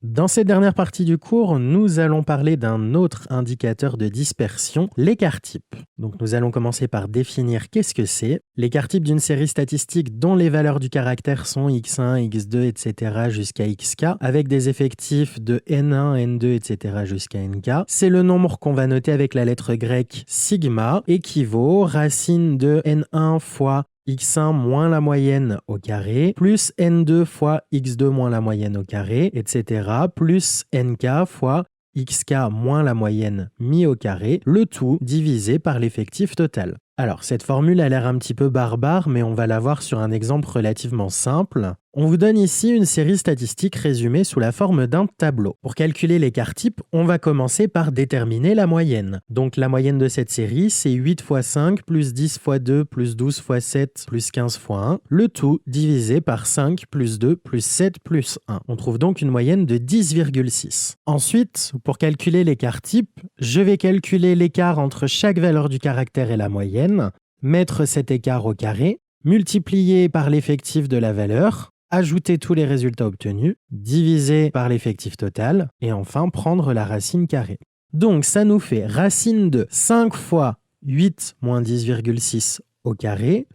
Dans cette dernière partie du cours, nous allons parler d'un autre indicateur de dispersion, l'écart type. Donc nous allons commencer par définir qu'est-ce que c'est. L'écart type d'une série statistique dont les valeurs du caractère sont x1, x2, etc. jusqu'à xk, avec des effectifs de n1, n2, etc. jusqu'à nk. C'est le nombre qu'on va noter avec la lettre grecque sigma, équivaut racine de n1 fois x1 moins la moyenne au carré, plus n2 fois x2 moins la moyenne au carré, etc., plus nk fois xk moins la moyenne mis au carré, le tout divisé par l'effectif total. Alors, cette formule a l'air un petit peu barbare, mais on va la voir sur un exemple relativement simple. On vous donne ici une série statistique résumée sous la forme d'un tableau. Pour calculer l'écart type, on va commencer par déterminer la moyenne. Donc la moyenne de cette série, c'est 8 fois 5 plus 10 fois 2 plus 12 fois 7 plus 15 fois 1, le tout divisé par 5 plus 2 plus 7 plus 1. On trouve donc une moyenne de 10,6. Ensuite, pour calculer l'écart type, je vais calculer l'écart entre chaque valeur du caractère et la moyenne, mettre cet écart au carré, multiplier par l'effectif de la valeur, ajouter tous les résultats obtenus, diviser par l'effectif total, et enfin prendre la racine carrée. Donc ça nous fait racine de 5 fois 8 moins 10,6 au carré,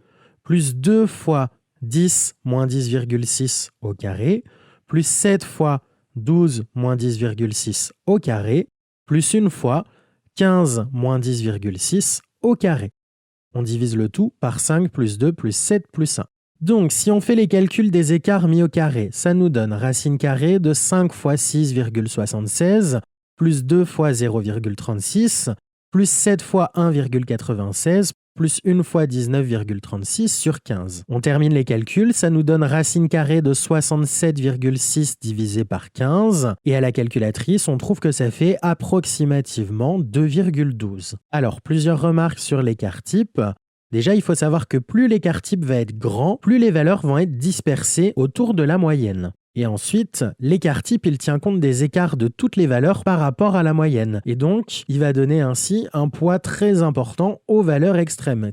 plus 2 fois 10 moins 10,6 au carré, plus 7 fois 12 moins 10,6 au carré, plus une fois 15 moins 10,6 au carré. On divise le tout par 5 plus 2 plus 7 plus 1. Donc, si on fait les calculs des écarts mis au carré, ça nous donne racine carrée de 5 fois 6,76, plus 2 fois 0,36, plus 7 fois 1,96, plus 1 fois 19,36 sur 15. On termine les calculs, ça nous donne racine carrée de 67,6 divisé par 15, et à la calculatrice, on trouve que ça fait approximativement 2,12. Alors, plusieurs remarques sur l'écart type. Déjà, il faut savoir que plus l'écart type va être grand, plus les valeurs vont être dispersées autour de la moyenne. Et ensuite, l'écart type, il tient compte des écarts de toutes les valeurs par rapport à la moyenne. Et donc, il va donner ainsi un poids très important aux valeurs extrêmes,